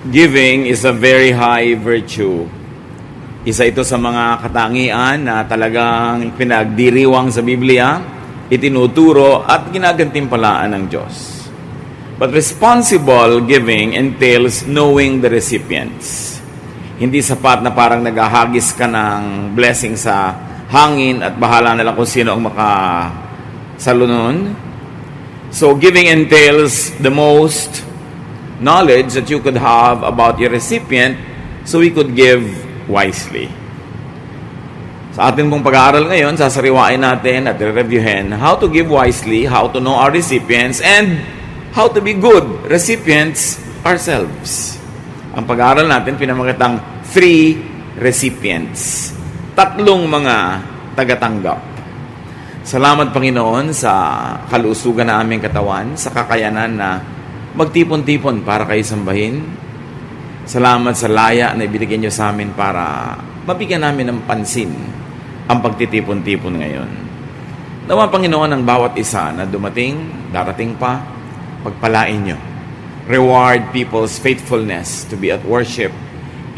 Giving is a very high virtue. Isa ito sa mga katangian na talagang pinagdiriwang sa Biblia, itinuturo at ginagantimpalaan ng Diyos. But responsible giving entails knowing the recipients. Hindi sapat na parang naghahagis ka ng blessing sa hangin at bahala na lang kung sino ang makasalo nun. So giving entails the most knowledge that you could have about your recipient so we could give wisely. Sa atin pong pag-aaral ngayon, sasariwain natin at reviewin how to give wisely, how to know our recipients, and how to be good recipients ourselves. Ang pag-aaral natin, pinamakitang 3 recipients. 3 mga tagatanggap. Salamat, Panginoon, sa kalusugan na aming katawan, sa kakayanan na magtipon-tipon para kayo sambahin. Salamat sa laya na ibigay niyo sa amin para mabigyan namin ng pansin ang pagtitipon-tipon ngayon. Nawa, Panginoon, ang bawat isa na dumating, darating pa, pagpalain niyo. Reward people's faithfulness to be at worship,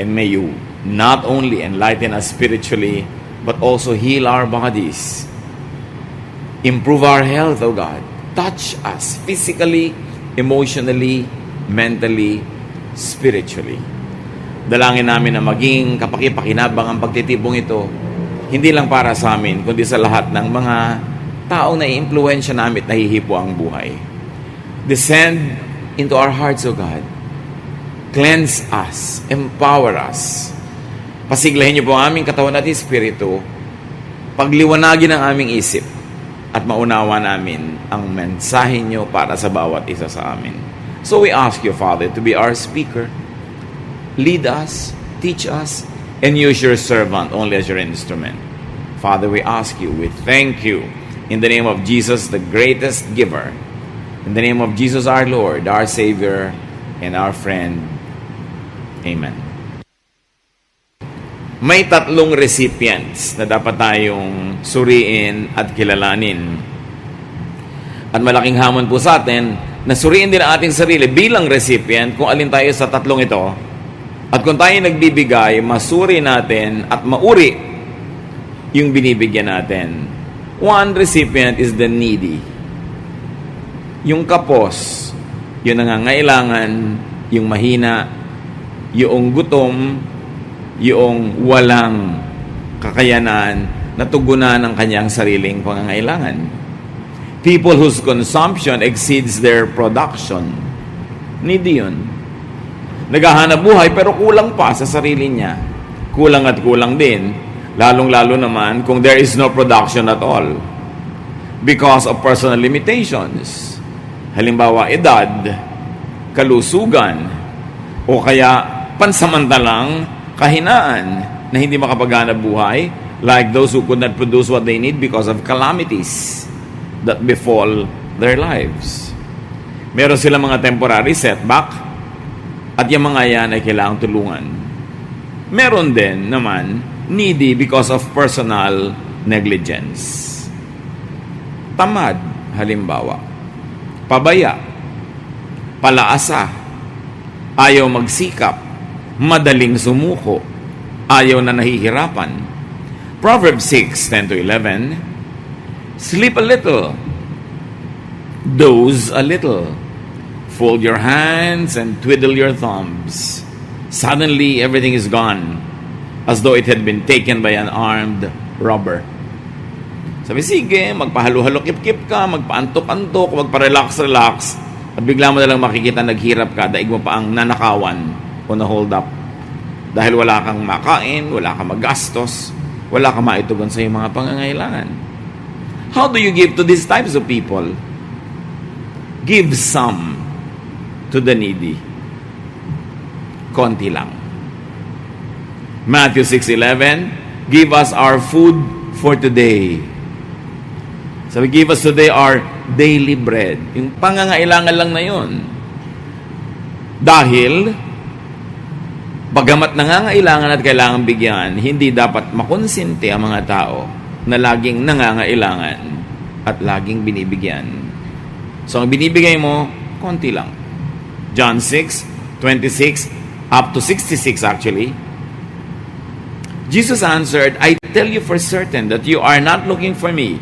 and may you not only enlighten us spiritually, but also heal our bodies. Improve our health, O God. Touch us physically, emotionally, mentally, spiritually. Dalangin namin na maging kapaki-pakinabang ang pagtitipong ito, hindi lang para sa amin, kundi sa lahat ng mga taong nai-impluwensya namin at nahihipo ang buhay. Descend into our hearts, O God. Cleanse us, empower us. Pasiglahin niyo po ang aming katawan at espiritu, pagliwanagin ang aming isip, at maunawa namin ang mensahe niyo para sa bawat isa sa amin. So we ask you, Father, to be our speaker. Lead us, teach us, and use your servant only as your instrument. Father, we ask you, we thank you, in the name of Jesus, the greatest giver, in the name of Jesus our Lord, our Savior, and our friend. Amen. May 3 recipients na dapat tayong suriin at kilalanin. At malaking hamon po sa atin na suriin din ang ating sarili bilang recipient kung alin tayo sa 3 ito. At kung tayo nagbibigay, masuri natin at mauri yung binibigyan natin. One recipient is the needy. Yung kapos, yung nangangailangan, yung mahina, yung gutom, yung walang kakayanan na tugunan ng kanyang sariling pangangailangan. People whose consumption exceeds their production. Needy yun. Naghahanap buhay pero kulang pa sa sarili niya. Kulang at kulang din, lalong-lalo naman kung there is no production at all. Because of personal limitations. Halimbawa, edad, kalusugan, o kaya pansamantalang kahinaan na hindi makapaghanap buhay, like those who could not produce what they need because of calamities that befall their lives. Meron silang mga temporary setback at yung mga yan ay kailangang tulungan. Meron din naman needy because of personal negligence. Tamad, halimbawa. Pabaya. Palaasa. Ayaw magsikap. Madaling sumuko, ayaw na nahihirapan. Proverbs 6:10-11, sleep a little, doze a little, fold your hands and twiddle your thumbs. Suddenly, everything is gone, as though it had been taken by an armed robber. Sabi, sige, magpahalo-halo, kip-kip ka, magpaantok-antok, magpa-relax-relax, at bigla mo nalang makikita naghirap ka, daig mo pa ang nanakawan o na-hold up. Dahil wala kang makain, wala kang magastos, wala kang maitugon sa iyong mga pangangailangan. How do you give to these types of people? Give some to the needy. Konti lang. Matthew 6:11, give us our food for today. Sabi, give us today our daily bread. Yung pangangailangan lang na yun. Dahil bagamat nangangailangan at kailangan bigyan, hindi dapat makonsinti ang mga tao na laging nangangailangan at laging binibigyan. So, ang binibigay mo, konti lang. John 6:26, up to 66 actually. Jesus answered, I tell you for certain that you are not looking for me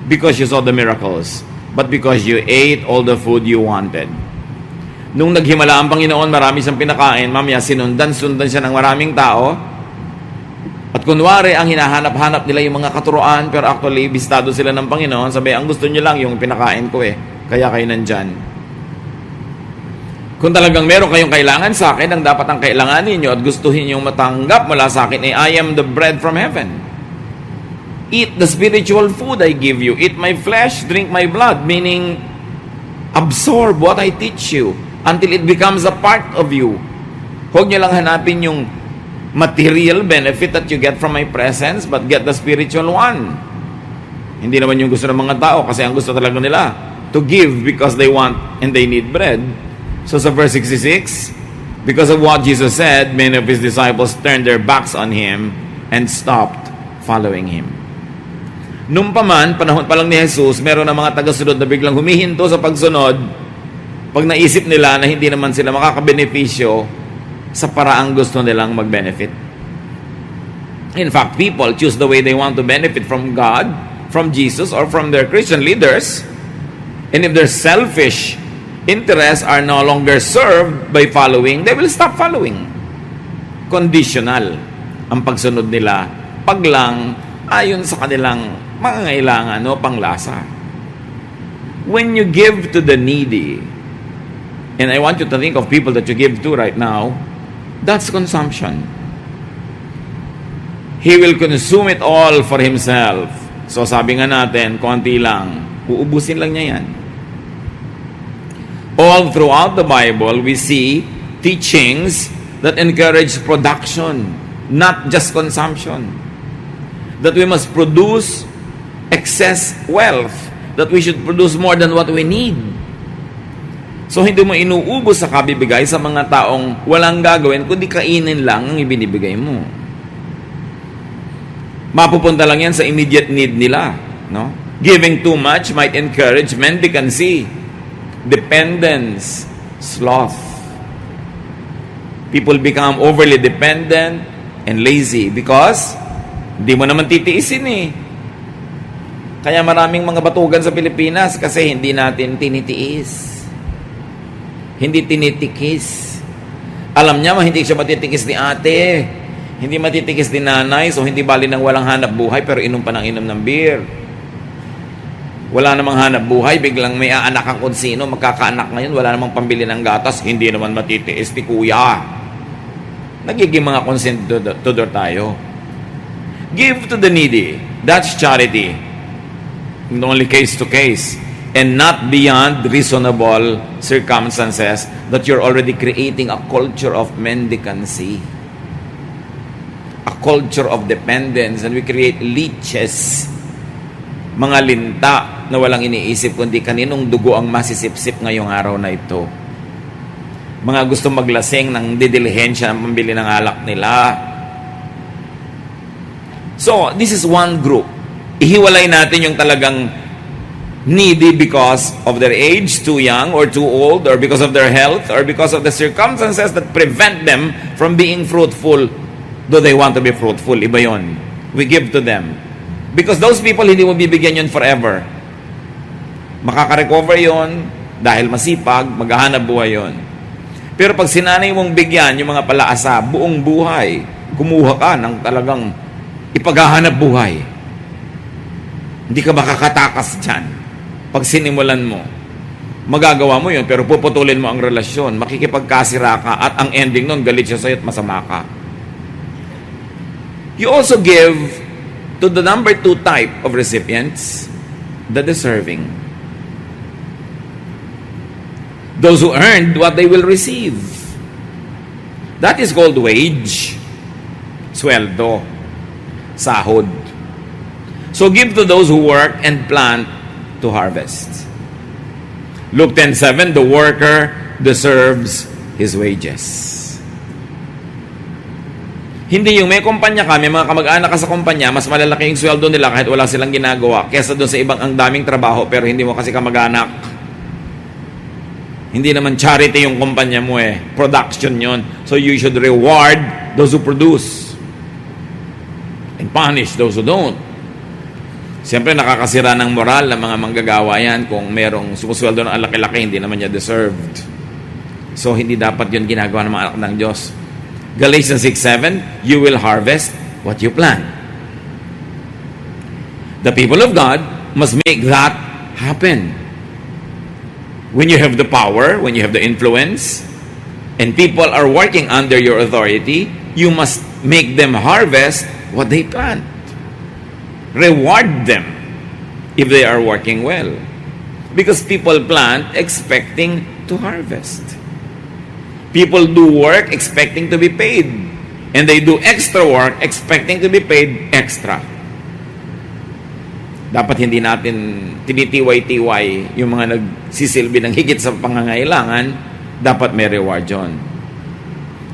because you saw the miracles, but because you ate all the food you wanted. Nung naghimala ang Panginoon, marami siyang pinakain, mamaya sundan siya ng maraming tao. At kunwari, ang hinahanap-hanap nila yung mga katuroan, pero actually, bistado sila ng Panginoon. Sabi, ang gusto nyo lang yung pinakain ko kaya kayo nandyan. Kung talagang meron kayong kailangan sa akin, ang dapat ang kailanganin nyo at gustuhin nyo matanggap mula sa akin, I am the bread from heaven. Eat the spiritual food I give you. Eat my flesh, drink my blood. Meaning, absorb what I teach you until it becomes a part of you. Huwag nyo lang hanapin yung material benefit that you get from my presence, but get the spiritual one. Hindi naman yung gusto ng mga tao, kasi ang gusto talaga nila to give because they want and they need bread. So sa verse 66, because of what Jesus said, many of His disciples turned their backs on Him and stopped following Him. Nung panahon pa lang ni Jesus, meron na mga tagasunod na biglang humihinto sa pagsunod pag naisip nila na hindi naman sila makakabenepisyo sa paraang gusto nilang mag-benefit. In fact, people choose the way they want to benefit from God, from Jesus, or from their Christian leaders. And if their selfish interests are no longer served by following, they will stop following. Conditional ang pagsunod nila pag lang ayon sa kanilang pangangailangan o panglasa. When you give to the needy, and I want you to think of people that you give to right now, that's consumption. He will consume it all for himself. So sabi nga natin, konti lang, uubusin lang niya yan. All throughout the Bible, we see teachings that encourage production, not just consumption. That we must produce excess wealth, that we should produce more than what we need. So hindi mo inuubos sa kabibigay sa mga taong walang gagawin, kundi kainin lang ang ibinibigay mo. Mapupunta lang yan sa immediate need nila. No? Giving too much might encourage mendicancy, dependence, sloth. People become overly dependent and lazy because hindi mo naman titiisin . Kaya maraming mga batugan sa Pilipinas kasi hindi natin tinitiis. Hindi tinitikis. Alam niya, hindi siya matitikis ni ate. Hindi matitikis ni nanay, so hindi bali ng walang hanap buhay pero inom pa ng inom ng beer. Wala namang hanap buhay, biglang may aanak ang kung sino, magkakaanak ngayon, wala namang pambili ng gatas, hindi naman matitiis ni kuya. Nagiging mga consentidor tayo. Give to the needy. That's charity. Only case to case. And not beyond reasonable circumstances that you're already creating a culture of mendicancy. A culture of dependence. And we create leeches. Mga linta na walang iniisip kundi kaninong dugo ang masisipsip ngayong araw na ito. Mga gusto maglasing ng didilihensya ng pambili ng alak nila. So, this is one group. Ihiwalay natin yung talagang needy because of their age, too young or too old, or because of their health, or because of the circumstances that prevent them from being fruitful, though they want to be fruitful. Iba yun. We give to them. Because those people, hindi mo bibigyan yun forever. Makaka-recover yun dahil masipag, maghahanap buhay yun. Pero pag sinanay mong bigyan yung mga palaasa, buong buhay, kumuha ka ng talagang ipaghahanap buhay. Hindi ka makakatakas dyan. Pag sinimulan mo, magagawa mo yun, pero puputulin mo ang relasyon, makikipagkasira ka, at ang ending nun, galit siya sa'yo at masama ka. You also give to the number 2 type of recipients, the deserving. Those who earned what they will receive. That is called wage. Sweldo. Sahod. So give to those who work and plant to harvest. Luke 10:7, the worker deserves his wages. Hindi yung may kumpanya ka, may mga kamag-anak ka sa kumpanya, mas malalaki yung sweldo nila kahit wala silang ginagawa, kesa doon sa ibang ang daming trabaho pero hindi mo kasi kamag-anak. Hindi naman charity yung kumpanya mo eh. Production yon. So you should reward those who produce and punish those who don't. Siyempre, nakakasira ng moral ng mga manggagawa yan kung merong sumusweldo ng laki-laki, hindi naman niya deserved. So, hindi dapat yun ginagawa ng mga anak ng Diyos. Galatians 6:7, you will harvest what you plant. The people of God must make that happen. When you have the power, when you have the influence, and people are working under your authority, you must make them harvest what they plant. Reward them if they are working well. Because people plant expecting to harvest. People do work expecting to be paid. And they do extra work expecting to be paid extra. Dapat hindi natin tinitiway-tiway yung mga nagsisilbi ng higit sa pangangailangan. Dapat may reward yun.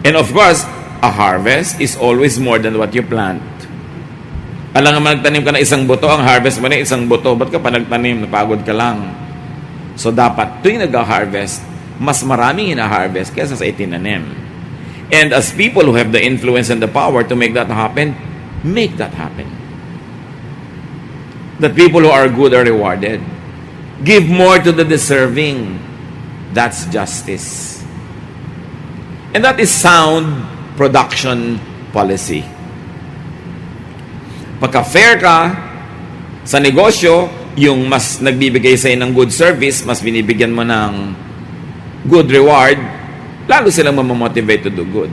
And of course, a harvest is always more than what you plant. Alam nga nagtanim ka na isang buto, ang harvest mo na isang buto. Ba't ka pa nagtanim? Napagod ka lang. So dapat tuwing nag-harvest, mas maraming ina-harvest kaysa sa itinanim. And as people who have the influence and the power to make that happen, make that happen. That people who are good are rewarded. Give more to the deserving. That's justice. And that is sound production policy. Pagka fair ka sa negosyo, yung mas nagbibigay sa'yo ng good service, mas binibigyan mo ng good reward, lalo silang mamamotivate to do good.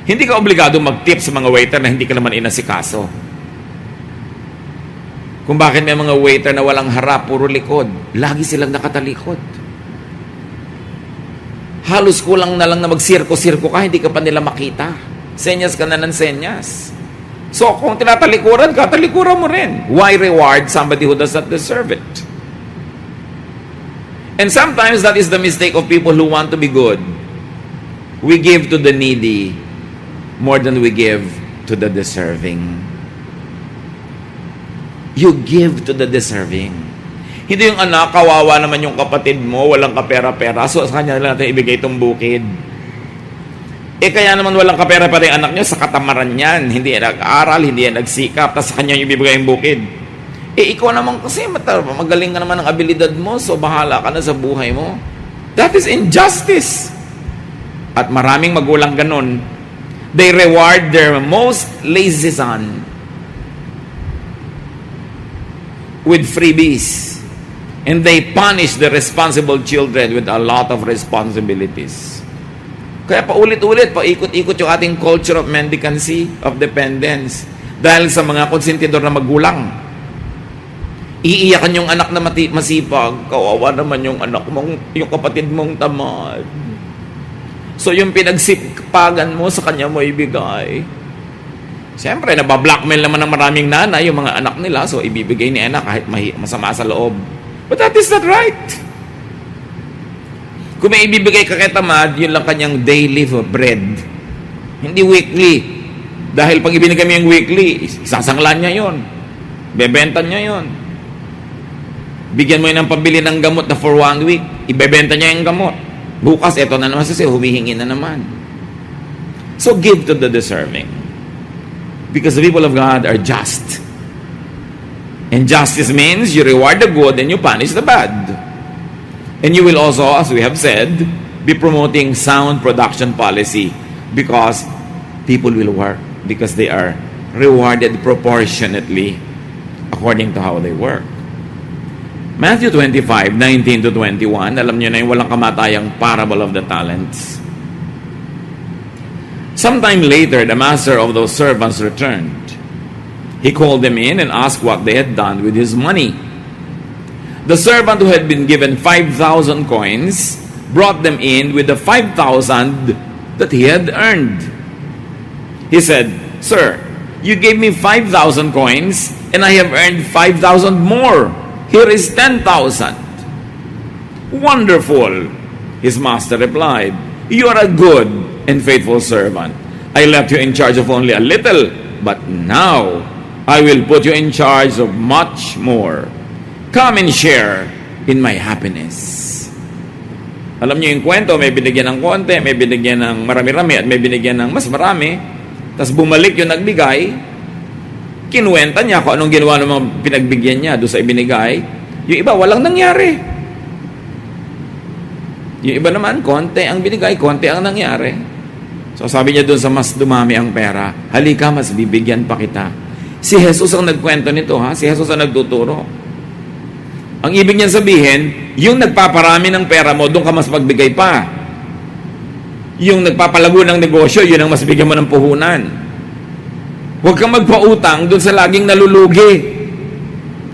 Hindi ka obligado mag-tip sa mga waiter na hindi ka naman inasikaso. Kung bakit may mga waiter na walang harap, puro likod, lagi silang nakatalikod. Halos kulang na lang na magsirko-sirko ka, hindi ka pa nila makita. Senyas ka na ng senyas. So, kung tinatalikuran ka, talikuran mo rin. Why reward somebody who does not deserve it? And sometimes that is the mistake of people who want to be good. We give to the needy more than we give to the deserving. You give to the deserving. Hindi yung anak, kawawa naman yung kapatid mo, walang kapera-pera, so sa kanya lang natin ibigay itong bukid. Kaya naman walang kapera-pera yung anak nyo, sa katamaran yan. Hindi yan nag-aaral, hindi yan nagsikap, tapos sa kanya yung ibibigay yung bukid. Ikaw naman kasi, magaling ka naman ng abilidad mo, so bahala ka na sa buhay mo. That is injustice. At maraming magulang ganun. They reward their most lazy son with freebies. And they punish the responsible children with a lot of responsibilities. Kaya paulit-ulit, paikot-ikot yung ating culture of mendicancy, of dependence. Dahil sa mga konsentidor na magulang. Iiyakan yung anak na masipag. Kawawa naman yung anak mong, yung kapatid mong tamad. So yung pinagsipagan mo sa kanya mo ibigay. Siyempre, nabablockmail naman ng maraming nanay yung mga anak nila. So ibibigay ni anak kahit masama sa loob. But that is not right. Kung may ibibigay ka kay tamad, yun lang kanyang daily bread. Hindi weekly. Dahil pag ibinigay mo yung weekly, sasanglan niya yun. Bebenta niya yun. Bigyan mo yun ng pambili ng gamot na for 1 week. Ibebenta niya yung gamot. Bukas, eto na naman sa'yo, humihingi na naman. So give to the deserving. Because the people of God are just. And justice means you reward the good and you punish the bad. And you will also, as we have said, be promoting sound production policy because people will work because they are rewarded proportionately according to how they work. Matthew 25:19 to 21, alam niyo na yung walang kamatayang parable of the talents. Sometime later, the master of those servants returned. He called them in and asked what they had done with his money. The servant who had been given 5,000 coins brought them in with the 5,000 that he had earned. He said, "Sir, you gave me 5,000 coins and I have earned 5,000 more. Here is 10,000. "Wonderful," his master replied. "You are a good and faithful servant. I left you in charge of only a little, but now I will put you in charge of much more. Come and share in my happiness." Alam niyo yung kwento, may binigyan ng konti, may binigyan ng marami-rami, at may binigyan ng mas marami. Tapos bumalik yung nagbigay, kinuwenta niya kung anong ginawa ng mga pinagbigyan niya doon sa ibinigay. Yung iba, walang nangyari. Yung iba naman, konti ang binigay, konti ang nangyari. So sabi niya doon sa mas dumami ang pera, halika, mas bibigyan pa kita. Si Jesus ang nagkwento nito, ha? Si Jesus ang nagtuturo. Ang ibig niyan sabihin, yung nagpaparami ng pera mo, doon ka mas magbigay pa. Yung nagpapalago ng negosyo, yun ang mas bigyan mo ng puhunan. Huwag kang magpautang doon sa laging nalulugi.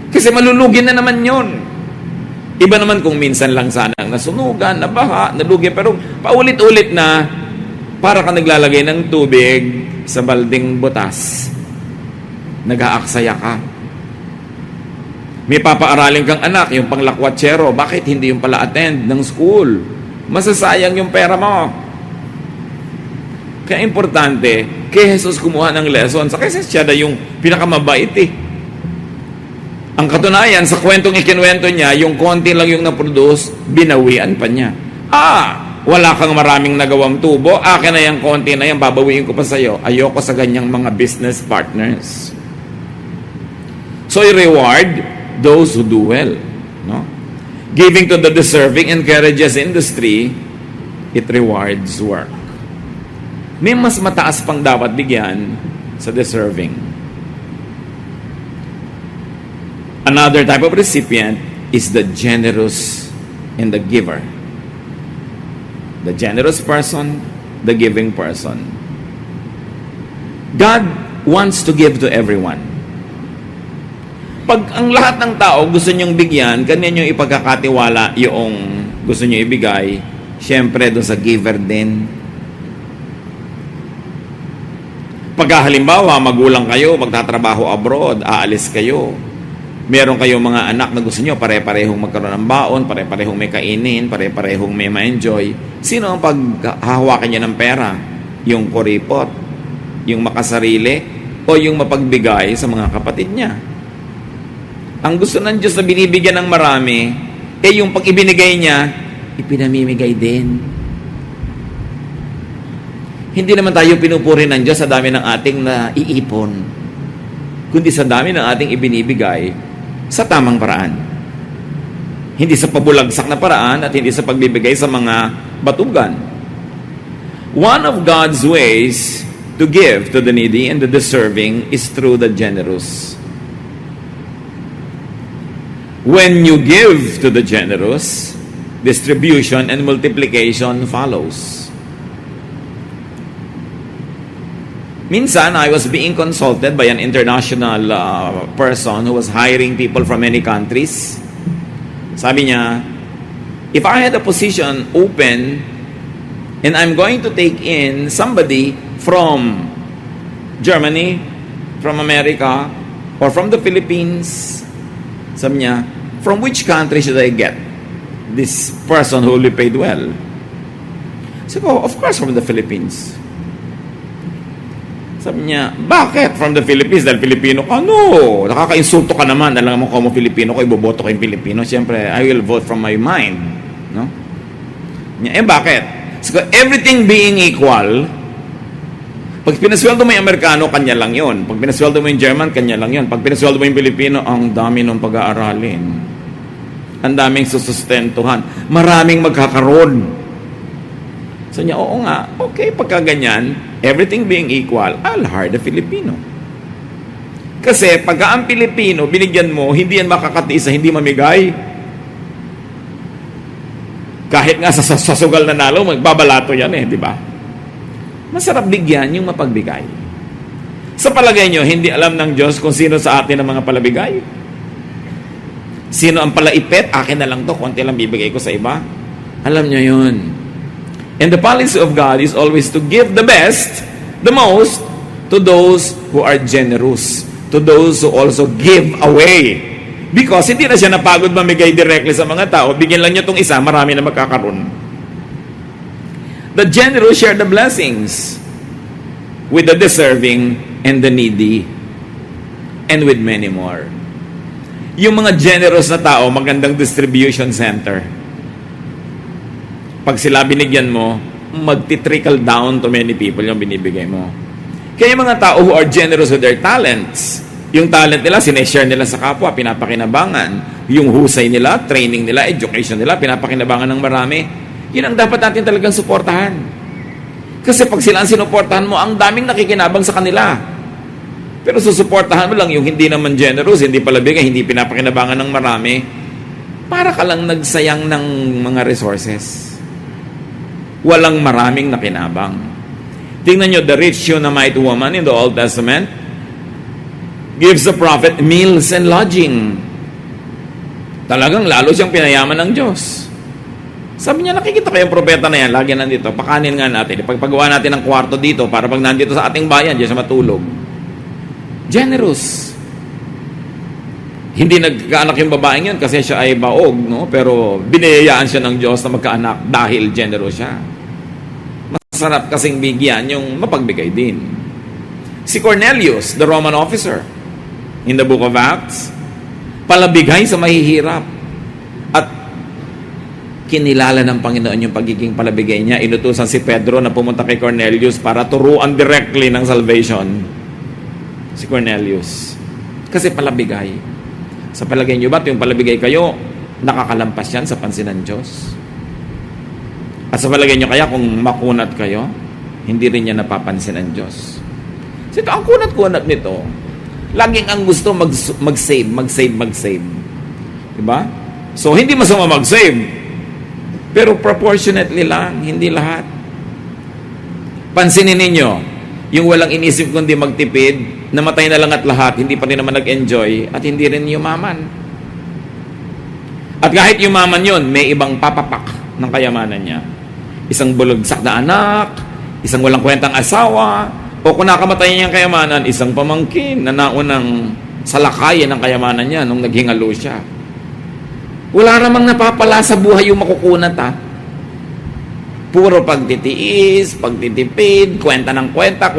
Kasi malulugi na naman yun. Iba naman kung minsan lang sana nasunugan, nabaha, nalugi, pero paulit-ulit na para ka naglalagay ng tubig sa balding butas. Nag-aaksaya ka. May papaaralin kang anak, yung panglakwatsyero, bakit hindi yung pala attend ng school? Masasayang yung pera mo. Kaya importante, kay Jesus kumuha ng lesson. Sa kasi siya na yung pinakamabait eh. Ang katunayan, sa kwentong ikinuwento niya, yung konti lang yung na-produce, binawian pa niya. Wala kang maraming nagawang tubo, akin na yung konti na yan, babawiin ko pa sa'yo. Ayoko sa ganyang mga business partners. So, i-reward those who do well. No? Giving to the deserving encourages industry, it rewards work. May mas mataas pang dapat bigyan sa deserving. Another type of recipient is the generous and the giver. The generous person, the giving person. God wants to give to everyone. Pag ang lahat ng tao gusto nyong bigyan, kanyan yung ipagkakatiwala yung gusto nyo ibigay, syempre doon sa giver din. Pagka halimbawa, magulang kayo, magtatrabaho abroad, aalis kayo, meron kayong mga anak na gusto nyo, pare-parehong magkaroon ng baon, pare-parehong may kainin, pare-parehong may ma-enjoy, sino ang paghahawakan niya ng pera? Yung kuripot, yung makasarili, o yung mapagbigay sa mga kapatid niya? Ang gusto ng Diyos na binibigyan ng marami, yung pag ibinigay niya, ipinamimigay din. Hindi naman tayo pinupuri ng Diyos sa dami ng ating naiipon, kundi sa dami ng ating ibinibigay sa tamang paraan. Hindi sa pabulagsak na paraan at hindi sa pagbibigay sa mga batugan. One of God's ways to give to the needy and the deserving is through the generous. When you give to the generous, distribution and multiplication follows. Minsan, I was being consulted by an international person who was hiring people from many countries. Sabi niya, if I had a position open and I'm going to take in somebody from Germany, from America, or from the Philippines, sabi niya, from which country should I get this person who will be paid well? Sabi ko, of course from the Philippines. Sabi niya, bakit from the Philippines? Dahil Filipino ka? No, nakaka-insulto ka naman. Alam mo kung Filipino ko, iboboto ko yung Filipino. Siyempre, I will vote from my mind. No? Niya, bakit? So, everything being equal, pag pinasweldo mo yung Amerikano, kanya lang yun. Pag pinasweldo mo yung German, kanya lang yun. Pag pinasweldo mo yung Pilipino, ang dami nung pag-aaralin. Ang daming susustentuhan. Maraming magkakaroon. So niya, oo nga, okay, pagka ganyan, everything being equal, I'll hire the Filipino. Kasi pagka ang Pilipino, binigyan mo, hindi yan makakatiis sa hindi mamigay. Kahit nga sa sugal na nalo, magbabalato yan di ba? Masarap bigyan yung mapagbigay. Sa palagay nyo, hindi alam ng Diyos kung sino sa atin ang mga palabigay? Sino ang palaipit? Akin na lang to, konti lang bibigay ko sa iba. Alam nyo yun. And the policy of God is always to give the best, the most, to those who are generous, to those who also give away. Because hindi na siya napagod mamigay directly sa mga tao, bigyan lang niya itong isa, marami na magkakaroon. The generous share the blessings with the deserving and the needy, and with many more. Yung mga generous na tao, magandang distribution center. Pag sila binigyan mo, magti-trickle down to many people yung binibigay mo. Kaya yung mga tao who are generous with their talents, yung talent nila, sineshare nila sa kapwa, pinapakinabangan. Yung husay nila, training nila, education nila, pinapakinabangan ng marami. Yun ang dapat natin talagang suportahan. Kasi pag sila ang sinuportahan mo, ang daming nakikinabang sa kanila. Pero susuportahan mo lang yung hindi naman generous, hindi palabigay, hindi pinapakinabangan ng marami, para ka lang nagsayang ng mga resources. Walang maraming nakinabang. Tingnan nyo, the rich Shunammite woman in the Old Testament gives the prophet meals and lodging. Talagang lalo siyang pinayaman ng Diyos. Sabi niya, nakikita ko yung propeta na yan, lagi nandito, pakanin nga natin, ipagpagawa natin ng kwarto dito para pag nandito sa ating bayan, diyan siya matulog. Generous. Hindi nagkaanak yung babaeng yun kasi siya ay baog, no? Pero binayayaan siya ng Diyos na magkaanak dahil generous siya. Masarap kasing bigyan yung mapagbigay din. Si Cornelius, the Roman officer, in the book of Acts, palabigay sa mahihirap. At kinilala ng Panginoon yung pagiging palabigay niya. Inutusan si Pedro na pumunta kay Cornelius para turuan directly ng salvation. Si Cornelius. Kasi palabigay. Sa palagay niyo ba, yung palabigay kayo, nakakalampas yan sa pansin ng Diyos? At sa palagay niyo kaya kung makunat kayo, hindi rin yan napapansin ng Diyos? So ito, ang kunat-kunat nito, laging ang gusto mag-save. Diba? So, hindi masama mag-save. Pero proportionately lang, hindi lahat. Pansinin ninyo, yung walang inisip kundi magtipid, namatay na lang at lahat, hindi pa rin naman nag-enjoy, at hindi rin yumaman. At kahit yumaman yun, may ibang papapak ng kayamanan niya. Isang bulagsak na anak, isang walang kwentang asawa, o kung nakamatay niya yung kayamanan, isang pamangkin na naunang salakayin ng kayamanan niya nung naghingalo siya. Wala namang napapala sa buhay yung makukunat, ha? Puro pagtitiis, pagtitipid, kwenta ng kwenta,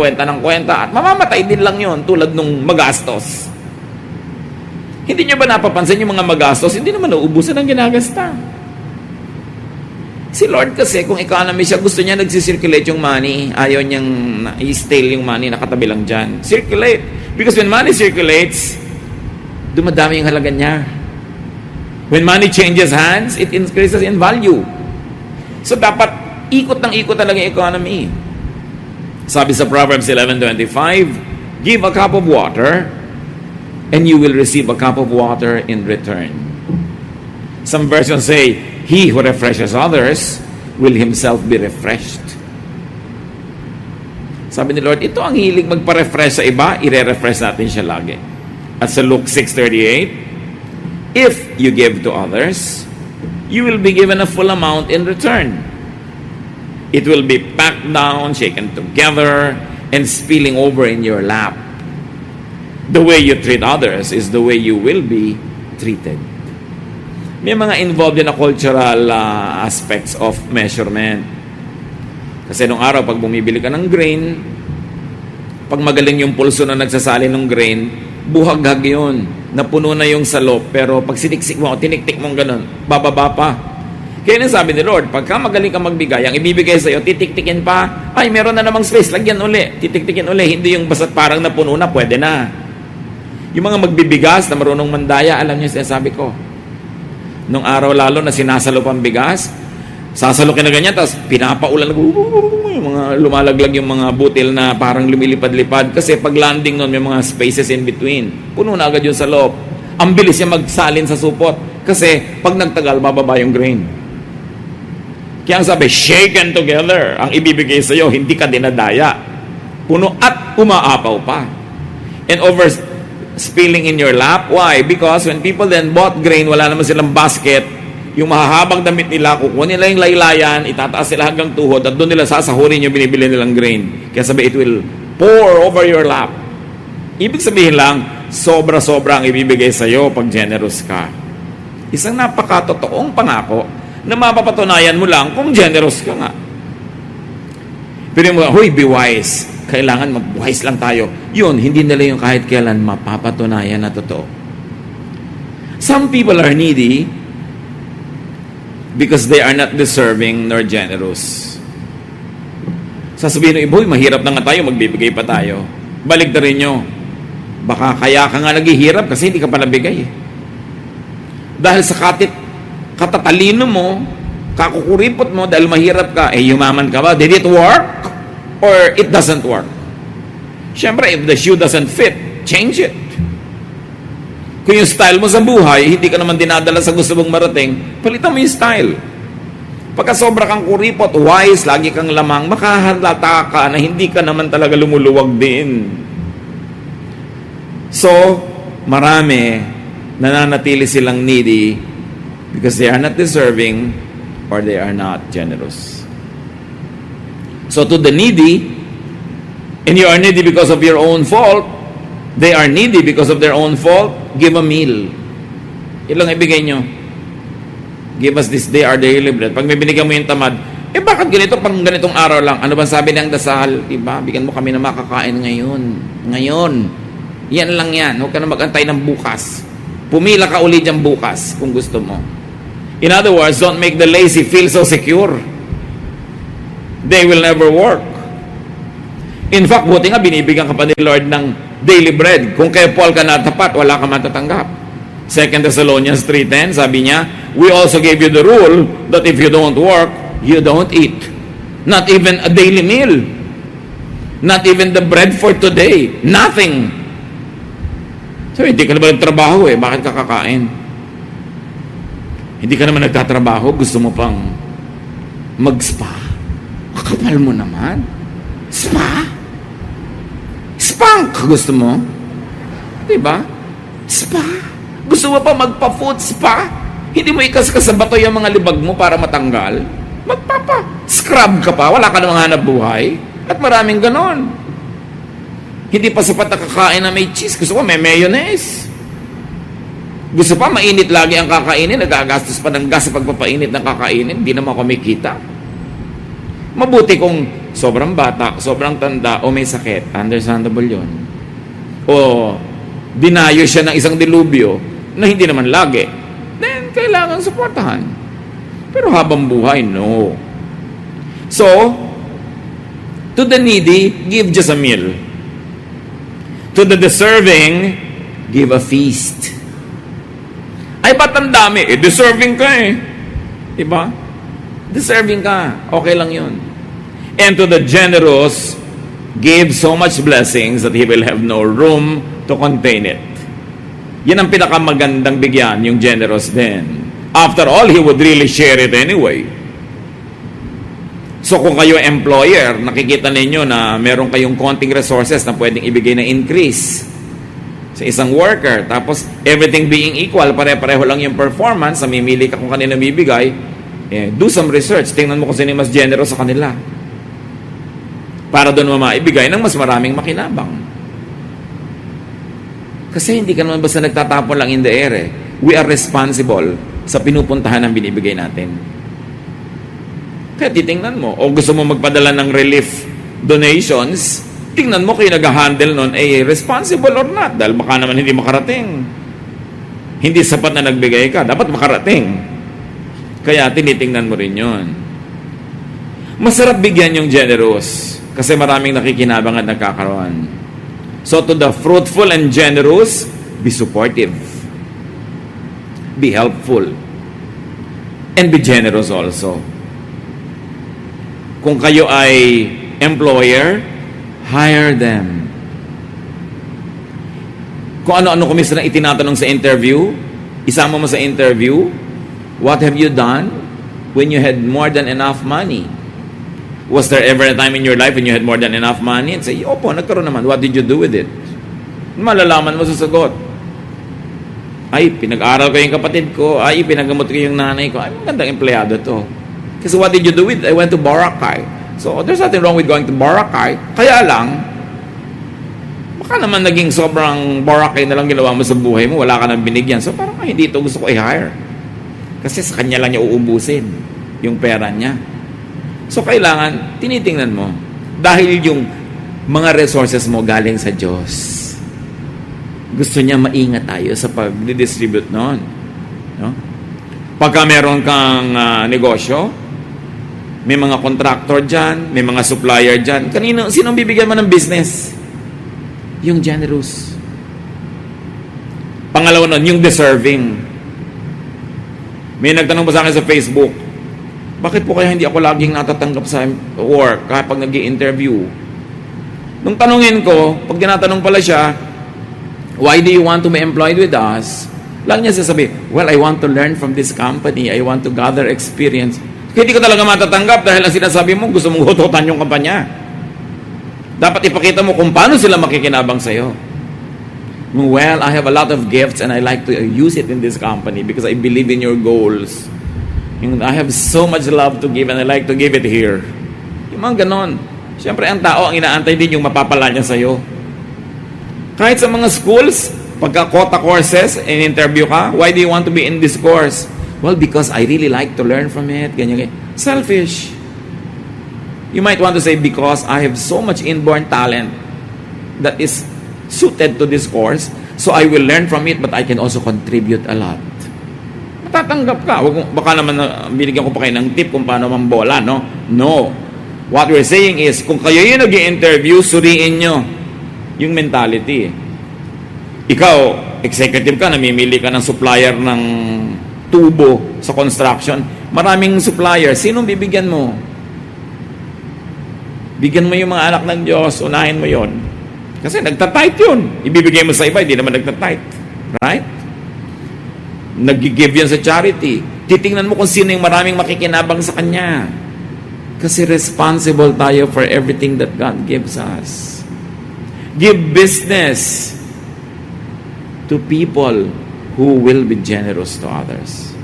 at mamamatay din lang yon tulad nung magastos. Hindi nyo ba napapansin yung mga magastos, hindi naman nauubusan ang ginagasta. Si Lord kasi, kung economy siya, gusto niya nagsisirculate yung money, ayaw niyang i-stale yung money, nakatabi lang dyan. Circulate. Because when money circulates, dumadami yung halaga niya. When money changes hands, it increases in value. So dapat ikot ng ikot talaga yung economy. Sabi sa Proverbs 11:25, give a cup of water and you will receive a cup of water in return. Some versions say, he who refreshes others will himself be refreshed. Sabi ni Lord, ito ang hilig magpa-refresh sa iba, ire-refresh natin siya lagi. At sa Luke 6:38, if you give to others, you will be given a full amount in return. It will be packed down, shaken together, and spilling over in your lap. The way you treat others is the way you will be treated. May mga involved na cultural aspects of measurement. Kasi nung araw, pag bumibili ka ng grain, pag magaling yung pulso na nagsasali ng grain, buhaghag yun. Napuno na yung salop, pero pag siniksik mo, tiniktik mo ganun, bababa pa. Kaya nang sabi ni Lord, pagka magaling ka magbigay, ang ibibigay sa'yo, titiktikin pa, ay meron na namang space, lagyan uli, titiktikin uli, hindi yung basta't parang napuno na, pwede na. Yung mga magbibigas na marunong mandaya, alam niyo sinasabi ko. Nung araw lalo na sinasalo pang bigas, sasalukin na ganyan, tapos pinapaulan, yung mga lumalaglag yung mga butil na parang lumilipad-lipad, kasi pag landing nun, may mga spaces in between. Puno na agad yung salop. Ang bilis niya magsalin sa supot, kasi pag nagtagal, bababa yung grain. Kaya ang sabi, shaken together. Ang ibibigay sa iyo, hindi ka dinadaya. Puno at umaapaw pa. And over spilling in your lap. Why? Because when people then bought grain, wala naman silang basket, yung mahahabang damit nila, kukunin nila yung laylayan, itataas sila hanggang tuhod, at doon nila sasahurin yung binibili nilang grain. Kaya sabi, it will pour over your lap. Ibig sabihin lang, sobra-sobra ang ibibigay sa iyo pag generous ka. Isang napakatotoong pangako na mapapatunayan mo lang kung generous ka nga. Pero yung mga, huy, be wise. Kailangan mag-wise lang tayo. Yun, hindi nila yung kahit kailan mapapatunayan na totoo. Some people are needy because they are not deserving nor generous. Sasabihin ng iba, mahirap na nga tayo, magbibigay pa tayo. Balik na rin nyo. Baka kaya ka nga naghihirap kasi hindi ka pa nabigay. Dahil sa katatalino mo, kakukuripot mo dahil mahirap ka, yumaman ka ba? Did it work? Or it doesn't work? Siyempre, if the shoe doesn't fit, change it. Kung yung style mo sa buhay, hindi ka naman dinadala sa gusto mong marating, palitan mo yung style. Pagka sobra kang kuripot, wise, lagi kang lamang, makahalata ka na hindi ka naman talaga lumuluwag din. So, marami nananatili silang needy because they are not deserving or they are not generous. So, to the needy, and you are needy because of your own fault, they are needy because of their own fault, give a meal. Ilang ibigay nyo? Give us this day our daily bread. Pag may binigyan mo yung tamad, bakit ganito pang ganitong araw lang? Ano bang sabi ng dasal? Diba? Bigyan mo kami na makakain ngayon. Ngayon. Yan lang yan. Huwag ka na mag-antay ng bukas. Pumila ka ulit dyan bukas kung gusto mo. In other words, don't make the lazy feel so secure. They will never work. In fact, buti nga binibigyan ka pa ni Lord ng daily bread. Kung kay Paul ka natapat, wala ka matatanggap. 2 Thessalonians 3:10, sabi niya, we also gave you the rule that if you don't work, you don't eat. Not even a daily meal. Not even the bread for today. Nothing. So, hindi ka naman nagtrabaho bakit ka kakain? Hindi ka naman nagtatrabaho, gusto mo pang mag-spa. Kakapal mo naman. Spa? Spunk gusto mo? Diba? Spa? Gusto mo pa magpa-food spa? Hindi mo ikas-kas sa bato yung mga libag mo para matanggal? Magpapa-scrub ka pa, wala ka namang hanap buhay. At maraming ganon. Hindi pa sapat na kakain na may cheese. Gusto ko may mayonnaise. Gusto pa mainit lagi ang kakainin, nagagastos pa ng gas sa pagpapainit ng kakainin, hindi naman kumikita. Mabuti kung sobrang bata, sobrang tanda, o may sakit, understandable yun. O dinayo siya ng isang dilubyo na hindi naman lagi, then kailangan suportahan. Pero habang buhay, no. So, to the needy, give just a meal. To the deserving, give a feast. Ay, ba't ang dami? Deserving ka Diba? Deserving ka. Okay lang yun. And to the generous, give so much blessings that he will have no room to contain it. Yan ang pinakamagandang bigyan, yung generous din. After all, he would really share it anyway. So kung kayo employer, nakikita ninyo na meron kayong konting resources na pwedeng ibigay na increase sa isang worker, tapos everything being equal, pare-pareho lang yung performance, namimili ka kung kanina bibigay, do some research, tingnan mo kung sino mas generous sa kanila. Para doon mo maibigay ng mas maraming makinabang. Kasi hindi ka naman basta nagtatapon lang in the air We are responsible sa pinupuntahan ng binibigay natin. Kaya titingnan mo, o gusto mo magpadala ng relief donations, tingnan mo kayo nag-handle nun, responsible or not, dahil baka naman hindi makarating. Hindi sapat na nagbigay ka, dapat makarating. Kaya tinitingnan mo rin yun. Masarap bigyan yung generous, kasi maraming nakikinabang at nagkakaroon. So to the fruitful and generous, be supportive. Be helpful. And be generous also. Kung kayo ay employer, hire them. Kung ano-ano kumisa na itinatanong sa interview, isama mo sa interview, what have you done when you had more than enough money? Was there ever a time in your life when you had more than enough money? And say, opo, nagkaroon naman. What did you do with it? Malalaman mo sa sagot. Ay, pinag-aral ko yung kapatid ko. Ay, pinagamot ko yung nanay ko. Ay, magandang empleyado to. Kasi what did you do with it? I went to Boracay. So, there's nothing wrong with going to Boracay. Kaya lang, baka naman naging sobrang Boracay na lang ginawa mo sa buhay mo. Wala ka nang binigyan. So, parang hindi ito gusto ko i-hire. Kasi sa kanya lang niya uubusin yung pera niya. So, kailangan, tinitingnan mo. Dahil yung mga resources mo galing sa Diyos. Gusto niya maingat tayo sa pag-distribute noon. No? Pagka meron kang negosyo, may mga contractor dyan, may mga supplier dyan. Sinong bibigyan mo ng business? Yung generous. Pangalawa nun, yung deserving. May nagtanong pa sa akin sa Facebook, bakit po kaya hindi ako laging natatanggap sa work kapag nag-i-interview? Nung tanungin ko, pag tinatanong pala siya, why do you want to be employed with us? Lang niya sasabi, well, I want to learn from this company. I want to gather experience. Hindi ko talaga matatanggap dahil ang sinasabi mo, gusto mong hututan yung kampanya. Dapat ipakita mo kung paano sila makikinabang sa'yo. Well, I have a lot of gifts and I like to use it in this company because I believe in your goals. I have so much love to give and I like to give it here. Yung mga ganon. Siyempre, ang tao, ang inaantay din yung mapapala niya sa'yo. Kahit sa mga schools, pagka quota courses, in-interview ka, why do you want to be in this course? Well, because I really like to learn from it. Ganyan. Selfish. You might want to say, because I have so much inborn talent that is suited to this course, so I will learn from it, but I can also contribute a lot. Matatanggap ka. Baka naman binigyan ko pa kayo ng tip kung paano mambola, no? No. What we're saying is, kung kayo yung nag-i-interview, suriin nyo yung mentality. Ikaw, executive ka, namimili ka ng supplier ng tubo sa construction. Maraming supplier. Sinong bibigyan mo? Bigyan mo yung mga anak ng Diyos. Unahin mo yon. Kasi nagtatight yun. Ibibigay mo sa iba, hindi naman nagtatight. Right? Nag-give yan sa charity. Titingnan mo kung sino yung maraming makikinabang sa kanya. Kasi responsible tayo for everything that God gives us. Give business to people who will be generous to others.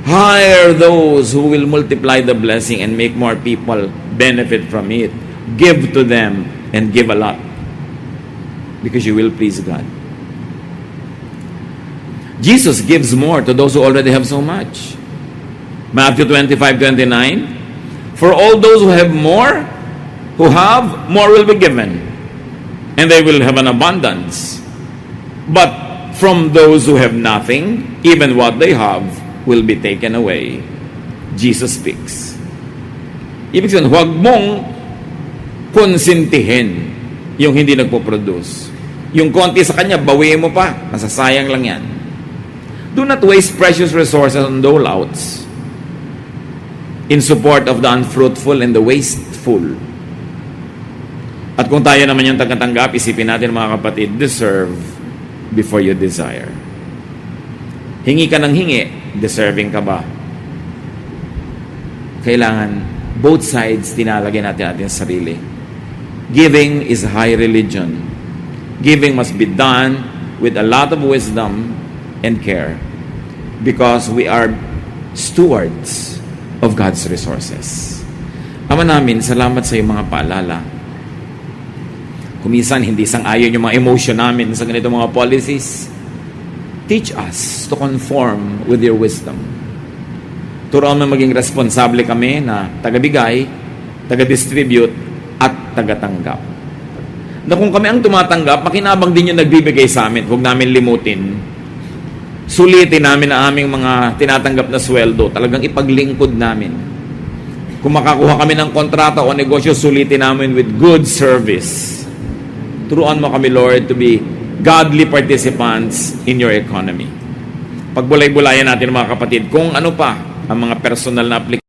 Hire those who will multiply the blessing and make more people benefit from it. Give to them and give a lot. Because you will please God. Jesus gives more to those who already have so much. Matthew 25:29. For all those who have more will be given. And they will have an abundance. But from those who have nothing, even what they have will be taken away. Jesus speaks. Ibig sabihin, huwag mong konsintihin yung hindi nagpo-produce. Yung konti sa kanya, bawiin mo pa. Masasayang lang yan. Do not waste precious resources on dole-outs in support of the unfruitful and the wasteful. At kung tayo naman yung tagatanggap, isipin natin mga kapatid, deserve before you desire. Hingi ka ng hingi, deserving ka ba? Kailangan, both sides, tinalagay natin ating sarili. Giving is high religion. Giving must be done with a lot of wisdom and care because we are stewards of God's resources. Ama namin, salamat sa iyong mga paalala. Kuminsan, hindi sang-ayon yung mga emotion namin sa ganito mga policies. Teach us to conform with your wisdom. Turuan mo maging responsable kami na tagabigay, taga-distribute, at tagatanggap. Na kung kami ang tumatanggap, makinabang din yung nagbibigay sa amin. Huwag namin limutin. Sulitin namin ang aming mga tinatanggap na sweldo. Talagang ipaglingkod namin. Kung makakuha kami ng kontrata o negosyo, sulitin namin with good service. Turuan mo kami, Lord, to be godly participants in your economy. Pagbulay-bulayan natin mga kapatid, kung ano pa ang mga personal na application